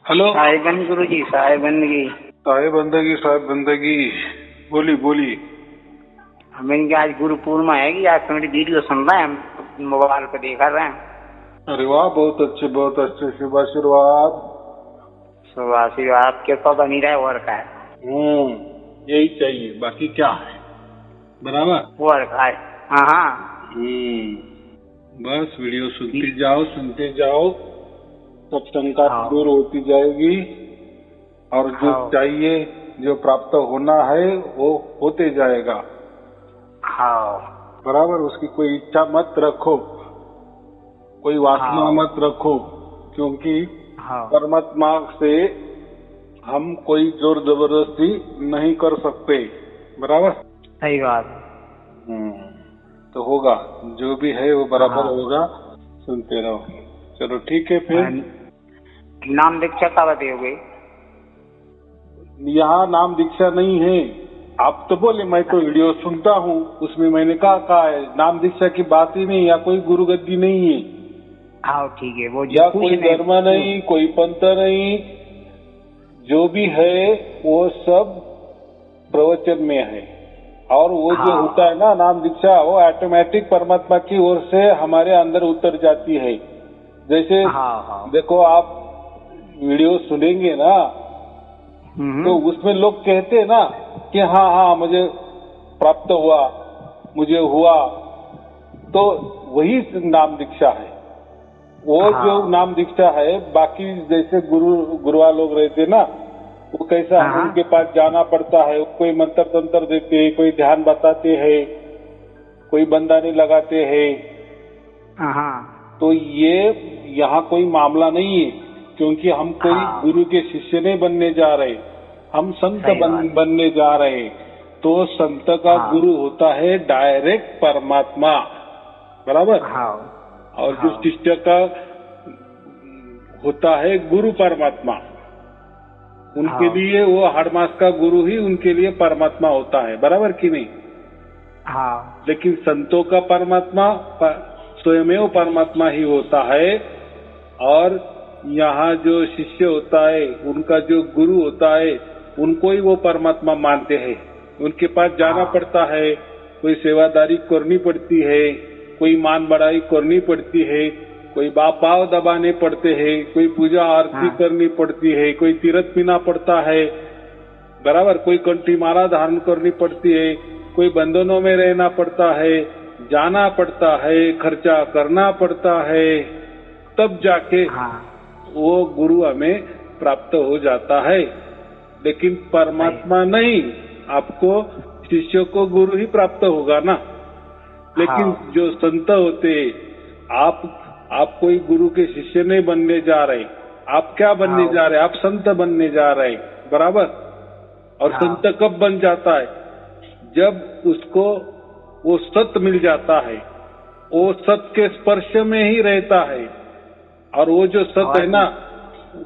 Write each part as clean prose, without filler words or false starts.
Hello. साहिबन गुरु जी, साहिब बंदगी। साहिब बंदगी बोली बोली। हमें क्या आज गुरु पूर्णिमा है कि आज तुम्हारी वीडियो सुन रहे हैं, हम मोबाइल पे देखा रहे हैं। अरे वाह, बहुत अच्छे शुभ आशीर्वाद। शुभ आशीर्वाद कृपा बनी रहे और का है। यही चाहिए, बाकी क्या है। बराबर और का है। हाँ हाँ। बस वीडियो सुनते जाओ, सब शंका हाँ। दूर होती जाएगी और जो हाँ। चाहिए, जो प्राप्त होना है वो होते जाएगा। हाँ। बराबर, उसकी कोई इच्छा मत रखो, कोई वासना हाँ। मत रखो, क्योंकि हाँ। परमात्मा से हम कोई जोर जबरदस्ती नहीं कर सकते। बराबर, सही बात। तो होगा, जो भी है वो बराबर हाँ। होगा। सुनते रहो। चलो ठीक है फिर। नाम दीक्षा का बताओगे? यहाँ नाम दीक्षा नहीं है। आप तो बोले मैं तो वीडियो सुनता हूँ, उसमें मैंने कहा है नाम दीक्षा की बात ही नहीं, या कोई गुरु गद्दी नहीं है। हाँ ठीक है, वो या कोई धर्म नहीं, कोई पंथ नहीं, जो भी है वो सब प्रवचन में है। और वो जो होता है ना नाम दीक्षा, वो ऑटोमेटिक परमात्मा की ओर से हमारे अंदर उतर जाती है। जैसे देखो, आप वीडियो सुनेंगे ना तो उसमें लोग कहते हैं ना कि हाँ हाँ मुझे प्राप्त हुआ, मुझे हुआ, तो वही नाम दीक्षा है। वो जो नाम दीक्षा है, बाकी जैसे गुरुआ लोग रहते ना, वो कैसा उनके पास जाना पड़ता है, कोई मंत्र तंत्र देते हैं, कोई ध्यान बताते हैं, कोई बंदानी लगाते हैं। तो ये यहाँ कोई मामला नहीं है, क्योंकि हम कोई गुरु के शिष्य नहीं बनने जा रहे, हम संत बनने जा रहे। तो संत का गुरु होता है डायरेक्ट परमात्मा। बराबर। और जो शिष्य का होता है गुरु परमात्मा, उनके लिए वो हरमास का गुरु ही उनके लिए परमात्मा होता है। बराबर कि नहीं? लेकिन संतों का परमात्मा स्वयमेव परमात्मा ही होता है। और यहाँ जो शिष्य होता है, उनका जो गुरु होता है, उनको ही वो परमात्मा मानते हैं। उनके पास जाना पड़ता है, कोई सेवादारी करनी पड़ती है, कोई मान बढ़ाई करनी पड़ती है, कोई पाव दबाने पड़ते हैं, कोई पूजा आरती करनी पड़ती है, कोई तीर्थ पीना पड़ता है। बराबर, कोई कंठी माला धारण करनी पड़ती है, कोई बंधनों में रहना पड़ता है, जाना पड़ता है, खर्चा करना पड़ता है, तब जाके वो गुरु हमें प्राप्त हो जाता है। लेकिन परमात्मा नहीं, आपको शिष्य को गुरु ही प्राप्त होगा ना। लेकिन जो संत होते, आप कोई गुरु के शिष्य नहीं बनने जा रहे, आप क्या बनने जा रहे? आप संत बनने जा रहे। बराबर। और संत कब बन जाता है? जब उसको वो सत्य मिल जाता है, वो सत्य के स्पर्श में ही रहता है। और वो जो सत्य है ना,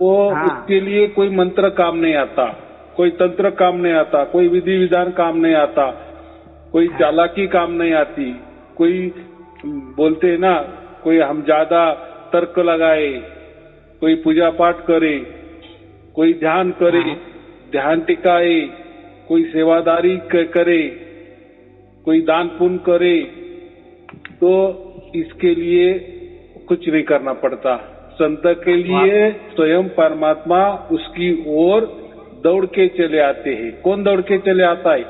वो उसके लिए कोई मंत्र काम नहीं आता, कोई तंत्र काम नहीं आता, कोई विधि विधान काम नहीं आता, कोई चालाकी काम नहीं आती। कोई बोलते हैं ना, कोई हम ज्यादा तर्क लगाए, कोई पूजा पाठ करे, कोई ध्यान करे, ध्यान टिकाए, कोई सेवादारी करे, कोई दान पुण्य करे, तो इसके लिए कुछ नहीं करना पड़ता। संत के लिए स्वयं परमात्मा उसकी ओर दौड़ के चले आते हैं। कौन दौड़ के चले आता है?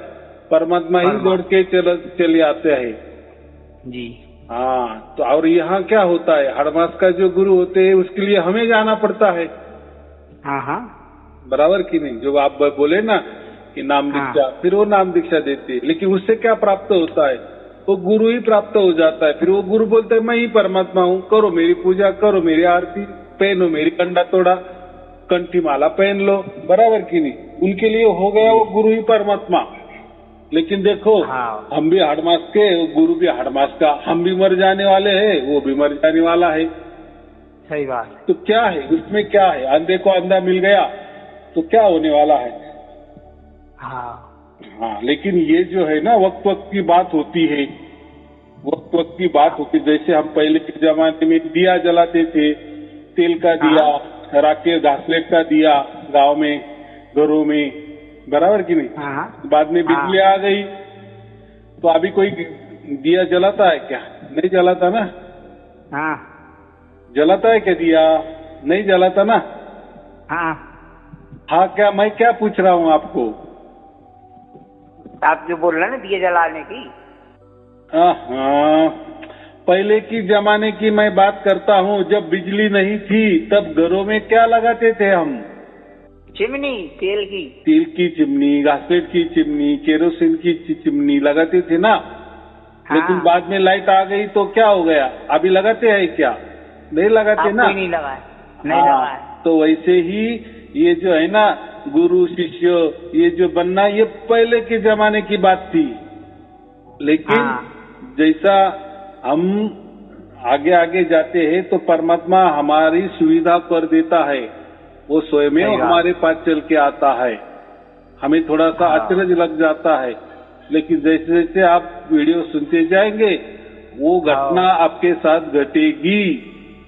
परमात्मा ही दौड़ के चले आते हैं जी। हाँ, तो और यहाँ क्या होता है, हरमास का जो गुरु होते हैं उसके लिए हमें जाना पड़ता है। बराबर कि नहीं? जो आप बोले ना कि नाम दीक्षा, फिर वो नाम दीक्षा देते हैं, लेकिन उससे क्या प्राप्त होता है? वो गुरु ही प्राप्त हो जाता है। फिर वो गुरु बोलते है मैं ही परमात्मा हूँ, करो मेरी पूजा, करो मेरी आरती, पहनो मेरी कंडा तोड़ा, कंठी माला पहन लो। बराबर कि नहीं? उनके लिए हो गया वो गुरु ही परमात्मा। लेकिन देखो, हम भी हड़मास के, गुरु भी हड़मास का, हम भी मर जाने वाले हैं, वो भी मर जाने वाला है। सही बात। तो क्या है उसमें? क्या है? अंधे को अंधा मिल गया तो क्या होने वाला है? हाँ, लेकिन ये जो है ना, वक्त वक्त की बात होती है, वक्त वक्त की बात होती। जैसे हम पहले के जमाने में दिया जलाते थे, तेल का दिया, राकेश घासलेट का दिया गांव में, घरों में, बराबर की नहीं। बाद में बिजली आ गई तो अभी कोई दिया जलाता है क्या? नहीं जलाता ना। जलाता है क्या दिया? नहीं जलाता ना। हाँ क्या मैं क्या पूछ रहा हूँ आपको? आप जो बोल रहे हैं ना दिए जलाने की। हाँ, पहले की जमाने की मैं बात करता हूँ, जब बिजली नहीं थी तब घरों में क्या लगाते थे हम? चिमनी, तेल की चिमनी, घासलेट की चिमनी, केरोसिन की चिमनी लगाते थे ना। लेकिन बाद में लाइट आ गई तो क्या हो गया? अभी लगाते हैं क्या? नहीं लगाते ना। नहीं लगाए, नहीं लगाए। तो वैसे ही ये जो है ना गुरु शिष्य ये जो बनना, ये पहले के जमाने की बात थी। लेकिन जैसा हम आगे आगे जाते हैं तो परमात्मा हमारी सुविधा कर देता है, वो स्वयं हमारे पास चल के आता है। हमें थोड़ा सा अचरज लग जाता है, लेकिन जैसे जैसे आप वीडियो सुनते जाएंगे वो घटना आपके साथ घटेगी।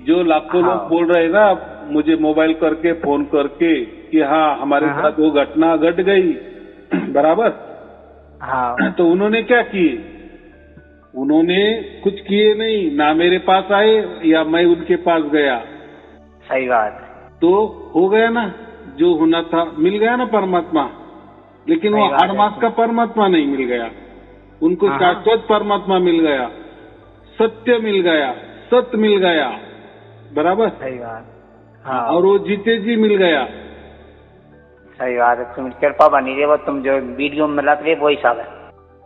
जो लाखों लोग बोल रहे हैं ना मुझे मोबाइल करके फोन करके कि हाँ हमारे साथ वो घटना घट गई, बराबर। तो उन्होंने क्या किए? उन्होंने कुछ किए नहीं ना, मेरे पास आए या मैं उनके पास गया। सही बात। तो हो गया ना, जो होना था मिल गया ना परमात्मा। लेकिन वो 8 मास का परमात्मा नहीं मिल गया, उनको शाश्वत परमात्मा मिल गया, सत्य मिल गया, सत्य मिल गया, बराबर। सही बात। और वो जीते जी मिल गया। सही बात है। तुम कृपा बनी रही, वो तुम जो वीडियो में लग रहे वही सब है।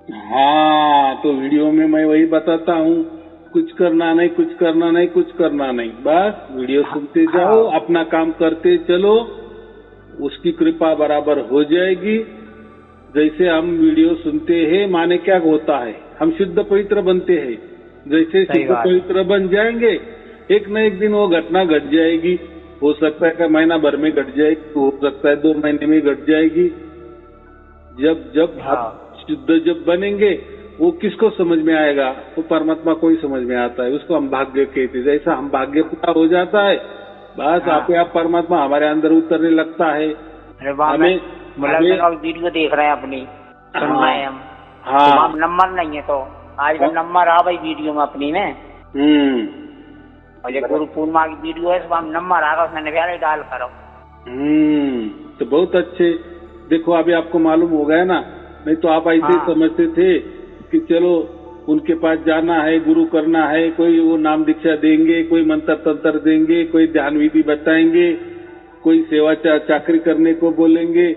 हाँ, तो वीडियो में मैं वही बताता हूँ, कुछ करना नहीं, कुछ करना नहीं, कुछ करना नहीं, बस वीडियो सुनते जाओ, अपना काम करते चलो, उसकी कृपा बराबर हो जाएगी। जैसे हम वीडियो सुनते हैं माने क्या होता है, हम शुद्ध पवित्र बनते हैं। जैसे शुद्ध पवित्र बन जाएंगे एक न एक दिन वो घटना घट जाएगी। हो सकता है कि महीना भर में घट जाएगी, हो सकता है 2 महीने में घट जाएगी। जब आप शुद्ध जब बनेंगे वो किसको समझ में आएगा? वो परमात्मा को ही समझ में आता है, उसको हम भाग्य कहते हैं। जैसा हम भाग्य पूरा हो जाता है बस आपे आप परमात्मा हमारे अंदर उतरने लगता है। हमें वीडियो देख रहे हैं अपनी, सुन रहे हैं हम। हाँ, नंबर नहीं है तो आज नंबर आ भाई वीडियो में अपनी में। और ये गुरु पूर्णिमा की वीडियो है, हम नंबर आगा उसमें निकाले डाल करो। तो बहुत अच्छे। देखो अभी आपको मालूम हो गया ना, नहीं तो आप ऐसे समझते थे कि चलो उनके पास जाना है, गुरु करना है, कोई वो नाम दीक्षा देंगे, कोई मंत्र तंत्र देंगे, कोई ध्यान विधि बताएंगे, कोई सेवा चाकरी करने को बोलेंगे।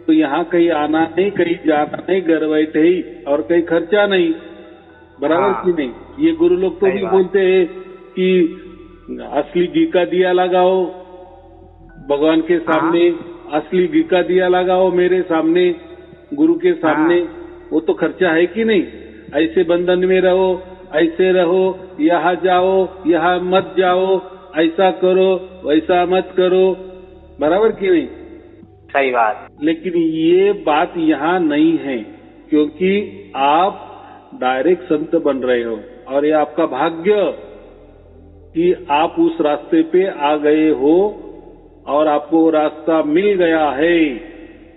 तो यहाँ कहीं आना नहीं, कहीं जाना नहीं, घर बैठे ही, और कहीं खर्चा नहीं, बराबर की नहीं। ये गुरु लोग तो भी बोलते हैं कि असली घी का दिया लगाओ भगवान के सामने, असली घी का दिया लगाओ मेरे सामने, गुरु के सामने। वो तो खर्चा है कि नहीं? ऐसे बंधन में रहो, ऐसे रहो, यहाँ जाओ, यहाँ मत जाओ, ऐसा करो, वैसा मत करो, बराबर की नहीं? सही बात। लेकिन ये बात यहाँ नहीं है, क्योंकि आप डायरेक्ट संत बन रहे हो और ये आपका भाग्य कि आप उस रास्ते पे आ गए हो और आपको वो रास्ता मिल गया है,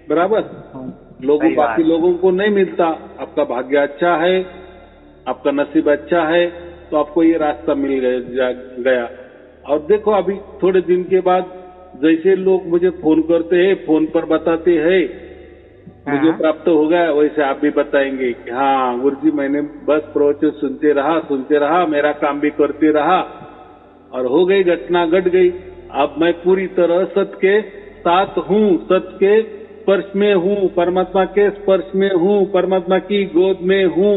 बराबर। बाकी लोगों को नहीं मिलता। आपका भाग्य अच्छा है, आपका नसीब अच्छा है, तो आपको ये रास्ता मिल गया। और देखो अभी थोड़े दिन के बाद जैसे लोग मुझे फोन करते हैं, फोन पर बताते हैं मुझे प्राप्त हो गया, वैसे आप भी बताएंगे कि हाँ गुरुजी मैंने बस प्रवचन सुनते रहा, मेरा काम भी करते रहा और हो गई, घटना घट गई। अब मैं पूरी तरह सत्य के साथ हूँ, सत्य के स्पर्श में हूँ, परमात्मा के स्पर्श में हूँ, परमात्मा की गोद में हूँ।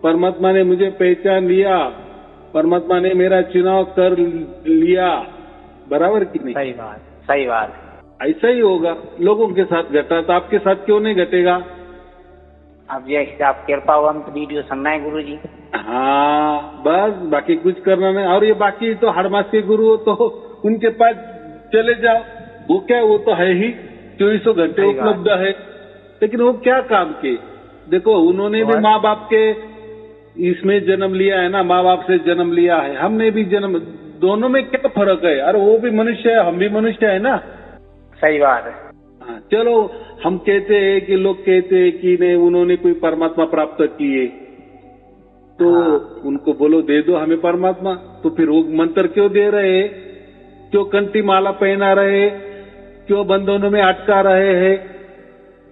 परमात्मा ने मुझे पहचान लिया, परमात्मा ने मेरा चुनाव कर लिया, बराबर की नहीं? सही बात, सही बात। ऐसा ही होगा, लोगों के साथ घटा तो आपके साथ क्यों नहीं घटेगा? अब ये आप कृपा हो, हम तो वीडियो सुनना है गुरु जी। हाँ बस, बाकी कुछ करना नहीं। और ये बाकी तो हड़मास के गुरु हो तो उनके पास चले जाओ, वो क्या, वो तो है ही 24 घंटे उपलब्ध है। लेकिन वो क्या काम के? देखो उन्होंने भी माँ बाप के इसमें जन्म लिया है ना, माँ बाप से जन्म लिया है, हमने भी जन्म दोनों में क्या फर्क है? अरे वो भी मनुष्य है, हम भी मनुष्य है ना। सही बात है। हाँ, चलो हम कहते हैं कि लोग कहते हैं कि नहीं उन्होंने कोई परमात्मा प्राप्त किए, तो उनको बोलो दे दो हमें परमात्मा। तो फिर वो मंत्र क्यों दे रहे हैं? क्यों कंठी माला पहना रहे? क्यों बंधनों में अटका रहे हैं?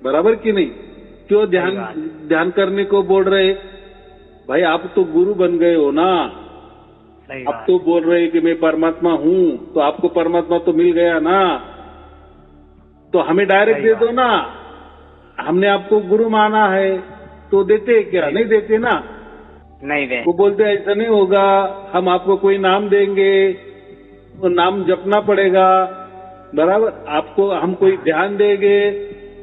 बराबर कि नहीं? क्यों ध्यान करने को बोल रहे? भाई आप तो गुरु बन गए हो ना, अब तो बोल रहे कि मैं परमात्मा हूँ, तो आपको परमात्मा तो मिल गया ना, तो हमें डायरेक्ट दे दो ना। हमने आपको गुरु माना है तो देते क्या? नहीं देते ना। नहीं दे। वो बोलते ऐसा नहीं होगा, हम आपको कोई नाम देंगे, वो नाम जपना पड़ेगा। बराबर, आपको हम कोई ध्यान देंगे,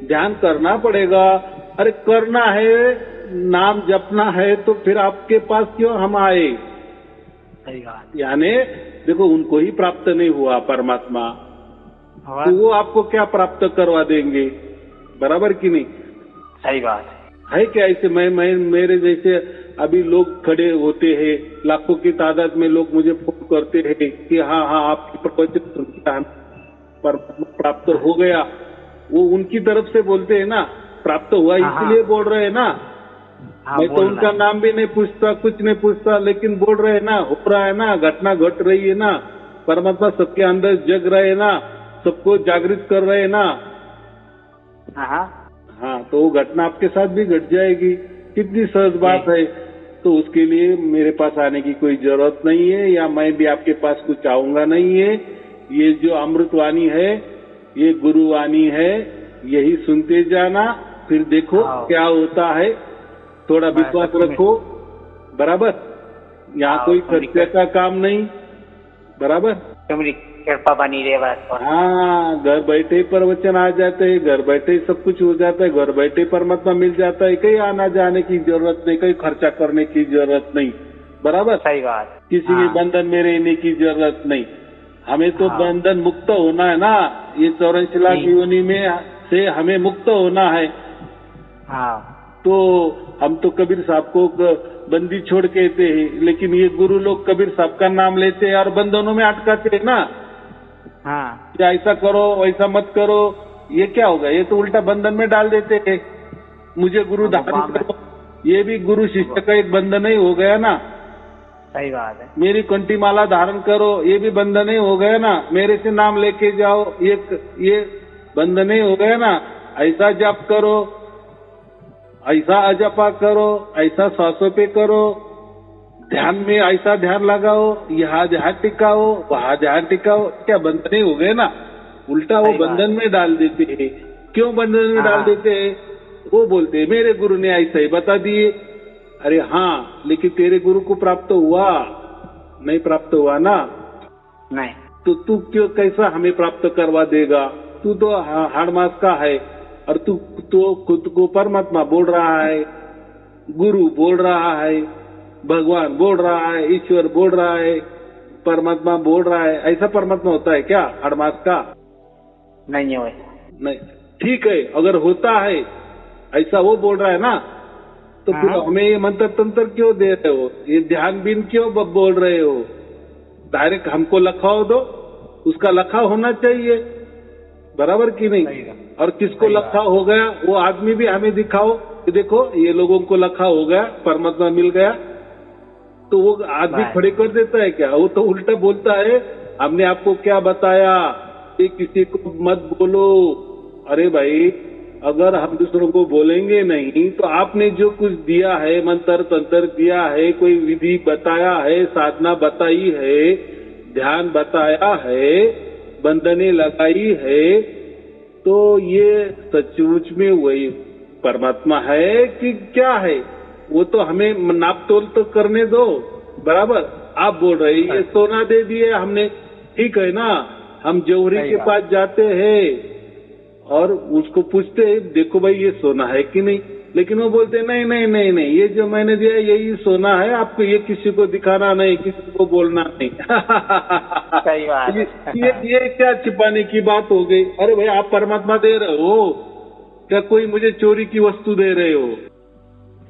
ध्यान करना पड़ेगा। अरे करना है, नाम जपना है, तो फिर आपके पास क्यों हम आए? यानी देखो उनको ही प्राप्त नहीं हुआ परमात्मा, तो वो आपको क्या प्राप्त करवा देंगे? बराबर कि नहीं? सही बात है क्या? ऐसे मैं मेरे जैसे अभी लोग खड़े होते हैं, लाखों की तादाद में लोग मुझे फोन करते हैं कि हाँ हाँ आपकी प्रवचन सुनकर परमात्मा प्राप्त हो गया। वो उनकी तरफ से बोलते हैं ना, प्राप्त हुआ इसलिए बोल रहे हैं ना। मैं तो उनका नाम भी नहीं पूछता, कुछ नहीं पूछता, लेकिन बोल रहे हैं ना, हो रहा है ना, घटना घट रही है ना, परमात्मा सबके अंदर जग रहे हैं ना, सबको जागृत कर रहे हैं ना। हाँ, तो वो घटना आपके साथ भी घट जाएगी। कितनी सहज बात है। तो उसके लिए मेरे पास आने की कोई जरूरत नहीं है, या मैं भी आपके पास कुछ आऊंगा नहीं है। ये जो अमृतवाणी है, ये गुरुवाणी है, यही सुनते जाना, फिर देखो क्या होता है। थोड़ा विश्वास रखो। बराबर, यहाँ कोई खर्चे का काम नहीं। बराबर, कृपा बनी रहे बस। हाँ, घर बैठे प्रवचन आ जाते हैं, घर बैठे सब कुछ हो जाता है, घर बैठे परमात्मा मिल जाता है। कहीं आना जाने की जरूरत नहीं, कहीं खर्चा करने की जरूरत नहीं। बराबर, सही बात। किसी के बंधन में रहने की जरूरत नहीं। हमें तो बंधन मुक्त होना है ना, ये 84 लाख योनि में से हमें मुक्त होना है। तो हम तो कबीर साहब को बंदी छोड़ कहते हैं, लेकिन ये गुरु लोग कबीर साहब का नाम लेते हैं और बंधनों में अटकाते हैं ना। क्या ऐसा करो, वैसा मत करो, ये क्या होगा? ये तो उल्टा बंधन में डाल देते हैं। मुझे गुरु धारण करो, ये भी गुरु शिष्य का एक बंधन ही हो गया ना। सही बात है। मेरी कंठी माला धारण करो, ये भी बंधन ही हो गया ना। मेरे से नाम लेके जाओ, ये बंधन ही हो गया ना। ऐसा जप करो, ऐसा अजपा करो, ऐसा सांसों पे करो, ध्यान में ऐसा ध्यान लगाओ, यहाँ ध्यान टिकाओ, वहाँ ध्यान टिकाओ। क्या बंधन ही हो गए ना? उल्टा वो बंधन में डाल देते हैं। क्यों बंधन में डाल देते हैं? वो बोलते हैं मेरे गुरु ने ऐसा ही बता दिए। अरे हाँ, लेकिन तेरे गुरु को प्राप्त हुआ? नहीं प्राप्त हुआ ना। नहीं, तो तू क्यों कैसा हमें प्राप्त करवा देगा? तू तो हाड़ मास का है, और तू तो खुद को परमात्मा बोल रहा है, गुरु बोल रहा है, भगवान बोल रहा है, ईश्वर बोल रहा है, परमात्मा बोल रहा है। ऐसा परमात्मा होता है क्या हाड़ मास का? नहीं है। नहीं, ठीक है, अगर होता है ऐसा वो बोल रहा है ना, तो फिर हमें ये मंत्र तंत्र क्यों दे रहे हो? ये ध्यान बीन क्यों बोल रहे हो? डायरेक्ट हमको लखाओ दो, उसका लखा होना चाहिए। बराबर की नहीं? और किसको लखा हो गया वो आदमी भी हमें दिखाओ कि देखो ये लोगों को लखा हो गया, परमात्मा मिल गया। तो वो आदमी खड़े कर देता है क्या? वो तो उल्टा बोलता है, हमने आपको क्या बताया कि किसी को मत बोलो। अरे भाई, अगर हम दूसरों को बोलेंगे नहीं, तो आपने जो कुछ दिया है, मंत्र तंत्र दिया है, कोई विधि बताया है, साधना बताई है, ध्यान बताया है, बंधने लगाई है, तो ये सचमुच में वही परमात्मा है कि क्या है? वो तो हमें नाप तोल तो करने दो। बराबर, आप बोल रहे ये सोना दे दिए हमने, ठीक है ना। हम जौहरी के पास जाते हैं और उसको पूछते हैं देखो भाई ये सोना है कि नहीं, लेकिन वो बोलते नहीं नहीं नहीं नहीं, ये जो मैंने दिया यही सोना है, आपको ये किसी को दिखाना नहीं, किसी को बोलना नहीं। सही बात है। ये क्या छिपाने की बात हो गई? अरे भाई, आप परमात्मा दे रहे हो क्या? कोई मुझे चोरी की वस्तु दे रहे हो?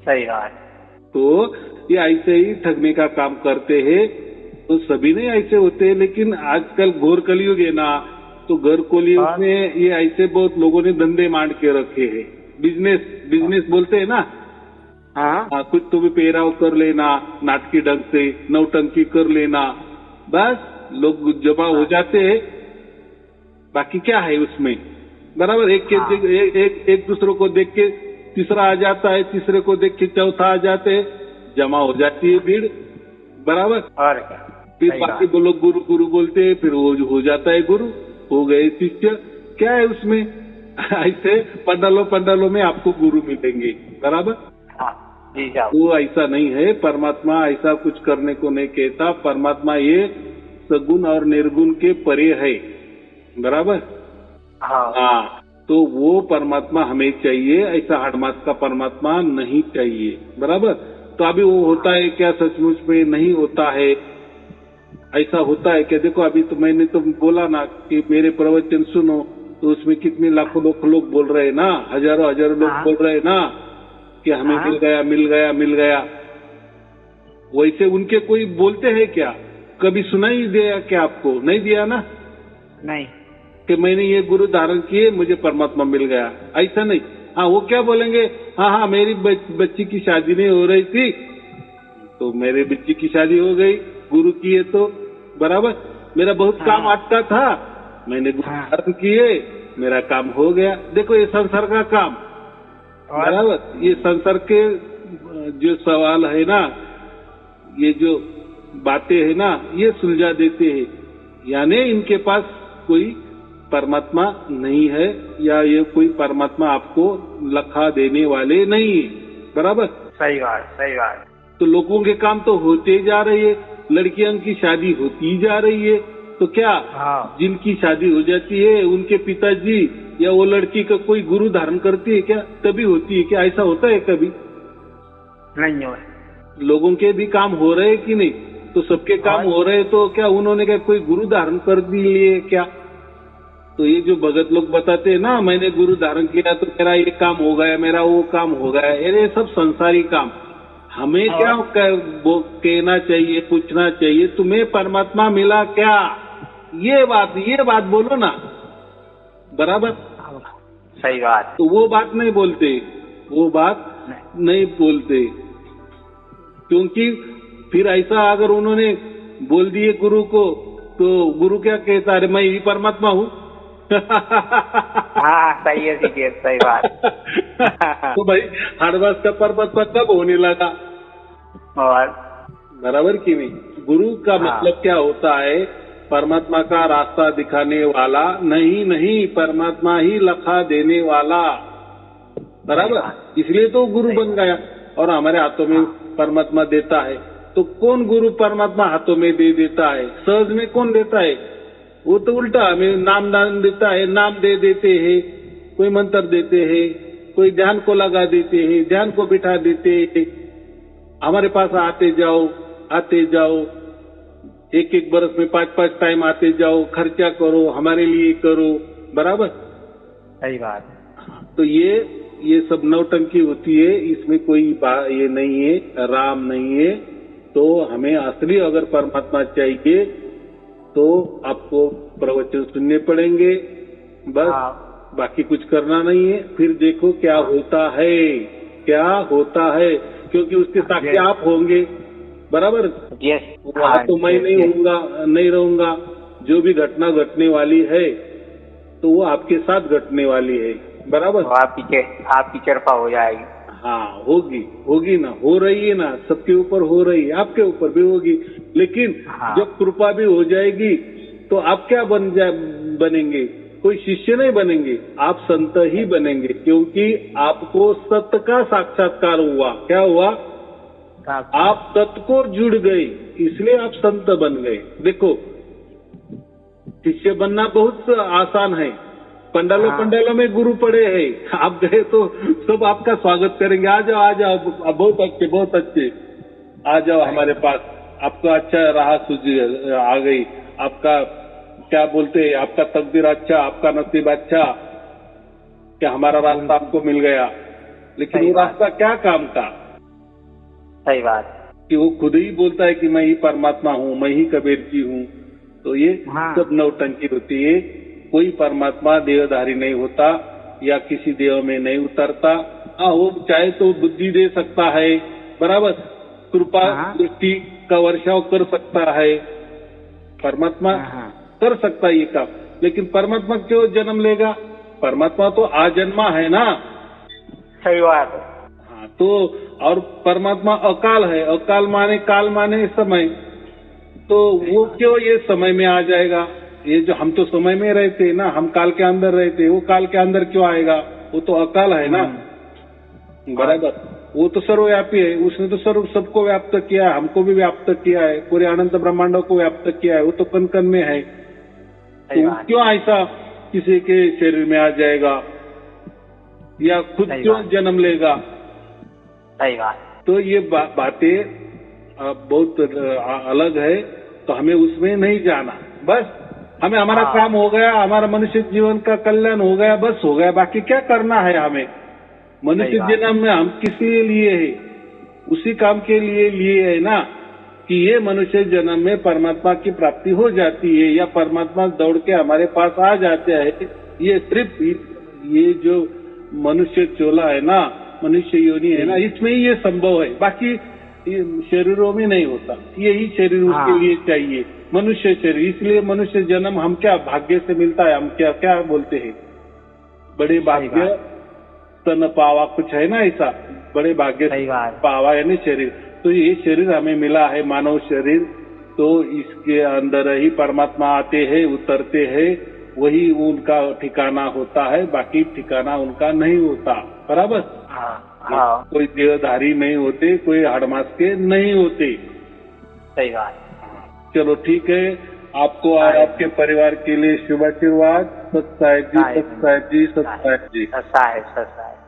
सही बात। तो ये ऐसे ही ठगने का काम करते हैं। तो सभी नहीं ऐसे होते हैं, लेकिन आजकल घोर कलयुग है ना, तो घोर कलयुग में ये ऐसे बहुत लोगों ने धंधे मांड के रखे हैं। बिजनेस बोलते हैं ना। हाँ, कुछ तो भी पेहराव कर लेना, नाटकी ढंग से नौटंकी कर लेना, बस लोग जमा हो जाते हैं। बाकी क्या है उसमें, बराबर। एक दूसरे को देख के तीसरा आ जाता है, तीसरे को देख के चौथा आ जाते हैं, जमा हो जाती है भीड़, बराबर। और फिर बाकी वो लोग गुरु गुरु बोलते हैं, फिर वो हो जाता है गुरु, हो गए शिष्य। क्या है उसमें? ऐसे पंडालों में आपको गुरु मिलेंगे, बराबर। वो ऐसा नहीं है। परमात्मा ऐसा कुछ करने को नहीं कहता। परमात्मा ये सगुण और निर्गुण के परे है, बराबर। हाँ, तो वो परमात्मा हमें चाहिए, ऐसा हड़मास का परमात्मा नहीं चाहिए, बराबर। तो अभी वो होता है क्या सचमुच में? नहीं होता है। ऐसा होता है क्या? देखो अभी तो मैंने तो बोला ना कि मेरे प्रवचन सुनो, तो उसमें कितने लाखों लोग बोल रहे हैं ना, हजारों लोग बोल रहे हैं ना कि हमें मिल गया। वैसे उनके कोई बोलते हैं क्या? कभी सुनाई दिया क्या आपको? नहीं दिया ना। नहीं कि मैंने ये गुरु धारण किए, मुझे परमात्मा मिल गया, ऐसा नहीं। हाँ, वो क्या बोलेंगे? हाँ, मेरी बच्ची की शादी नहीं हो रही थी, तो मेरे बच्ची की शादी हो गई, गुरु किए तो, बराबर। मेरा बहुत काम अटका था, मैंने गुरु धारण किए, मेरा काम हो गया। देखो ये संसार का काम, बराबर। ये संसार के जो सवाल है ना, ये जो बातें है ना, ये सुलझा देते हैं। यानी इनके पास कोई परमात्मा नहीं है, या ये कोई परमात्मा आपको लखा देने वाले नहीं है, बराबर। सही बात। तो लोगों के काम तो होते जा रही है, लड़कियों की शादी होती जा रही है, तो क्या जिनकी शादी हो जाती है उनके पिताजी या वो लड़की का कोई गुरु धारण करती है क्या? तभी होती है क्या? ऐसा होता है कभी? नहीं हो। लोगों के भी काम हो रहे हैं कि नहीं? तो सबके काम हो रहे, तो क्या उन्होंने क्या कोई गुरु धारण कर दिए क्या? तो ये जो भगत लोग बताते हैं ना, मैंने गुरु धारण किया तो मेरा ये काम हो गया, मेरा वो काम हो गया, ये सब संसारी काम। हमें क्या कहना चाहिए, पूछना चाहिए, तुम्हें परमात्मा मिला क्या? ये बात बोलो ना, बराबर। सही बात। तो वो बात नहीं बोलते, क्योंकि फिर ऐसा अगर उन्होंने बोल दिए गुरु को, तो गुरु क्या कहता? अरे मैं ही परमात्मा हूँ। हाँ, सही है, सही बात। तो भाई हड़वास का परमात्मा कब होने लगा? और बराबर की नहीं? गुरु का मतलब क्या होता है? परमात्मा का रास्ता दिखाने वाला नहीं, परमात्मा ही लखा देने वाला, बराबर। इसलिए तो गुरु बन गया, और हमारे हाथों में परमात्मा देता है। तो कौन गुरु परमात्मा हाथों में दे देता है? सहज में कौन देता है? वो तो उल्टा हमें नाम दान देता है, नाम दे देते हैं, कोई मंत्र देते हैं, कोई ध्यान को लगा देते हैं, ध्यान को बिठा देते हैं, हमारे पास आते जाओ, एक बरस में 5 टाइम आते जाओ, खर्चा करो, हमारे लिए करो, बराबर। सही बात। तो ये सब नौटंकी होती है, इसमें कोई ये नहीं है, राम नहीं है। तो हमें असली अगर परमात्मा चाहिए तो आपको प्रवचन सुनने पड़ेंगे, बस। बाकी कुछ करना नहीं है। फिर देखो क्या होता है, क्योंकि उसके साक्षी आप होंगे, बराबर। वहाँ तो मैं नहीं रहूंगा। जो भी घटना घटने वाली है तो वो आपके साथ घटने वाली है, बराबर। आपकी कृपा हो जाएगी। हाँ, होगी ना, हो रही है ना, सबके ऊपर हो रही है, आपके ऊपर भी होगी। लेकिन जब कृपा भी हो जाएगी तो आप क्या बनेंगे? कोई शिष्य नहीं बनेंगे, आप संत ही बनेंगे, क्योंकि आपको सत्य का साक्षात्कार हुआ। क्या हुआ? आप सत्य को जुड़ गए, इसलिए आप संत बन गए। देखो, शिष्य बनना बहुत आसान है। पंडालों में गुरु पड़े हैं, आप गए तो सब आपका स्वागत करेंगे। आ जाओ, बहुत अच्छे, आ जाओ हमारे पास, आपका अच्छा राह सूझ आ गई, आपका क्या बोलते हैं, आपका तकदीर अच्छा, आपका नसीब अच्छा, क्या हमारा रास्ता आपको मिल गया। लेकिन वो रास्ता क्या काम का? सही बात। कि वो खुद ही बोलता है कि मैं ही परमात्मा हूँ, मैं ही कबीर जी हूँ, तो ये सब नौटंकी होती है। कोई परमात्मा देहधारी नहीं होता या किसी देह में नहीं उतरता। वो चाहे तो बुद्धि दे सकता है, बराबर, कृपा दृष्टि का वर्षाव कर सकता है, परमात्मा कर सकता है ये काम। लेकिन परमात्मा क्यों जन्म लेगा? परमात्मा तो आजन्मा है ना। सही बात है। हाँ, तो और परमात्मा अकाल है। अकाल माने काल माने समय, तो वो क्यों ये समय में आ जाएगा? ये जो हम तो समय में रहते ना, हम काल के अंदर रहते, वो काल के अंदर क्यों आएगा? वो तो अकाल है ना, बराबर। वो तो सर्वव्यापी है, उसने तो सर्व सबको व्याप्त किया है, हमको भी व्याप्त किया है, पूरे अनंत ब्रह्मांडों को व्याप्त किया है। वो तो कण कण में है, तो क्यों ऐसा किसी के शरीर में आ जाएगा या खुद क्यों जन्म लेगा? सही बात। तो ये बातें बहुत अलग है, तो हमें उसमें नहीं जाना। बस हमें हमारा काम हो गया, हमारा मनुष्य जीवन का कल्याण हो गया, बस हो गया। बाकी क्या करना है हमें? मनुष्य जन्म में हम किस लिए लिए है? उसी काम के लिए है ना, कि ये मनुष्य जन्म में परमात्मा की प्राप्ति हो जाती है या परमात्मा दौड़ के हमारे पास आ जाते हैं। ये सिर्फ ये जो मनुष्य चोला है ना, मनुष्य योनि है ना, इसमें ही ये संभव है। बाकी शरीरों में नहीं होता। यही शरीर उसके लिए चाहिए, मनुष्य शरीर। इसलिए मनुष्य जन्म हम क्या भाग्य से मिलता है, हम क्या बोलते हैं, बड़े भाग्य तन पावा, कुछ है ना ऐसा, बड़े भाग्य से पावा यानी शरीर। तो ये शरीर हमें मिला है, मानव शरीर, तो इसके अंदर ही परमात्मा आते हैं, उतरते हैं, वही उनका ठिकाना होता है। बाकी ठिकाना उनका नहीं होता, बराबर। कोई देहधारी नहीं होते, कोई हड़मास के नहीं होते। सही बात। चलो ठीक है, आपको और आपके परिवार के लिए शुभ आशीर्वाद। सत्साहेब जी, सत्साहेब जी, सत्साहेब जी। सत्साहेब, सत्साहेब।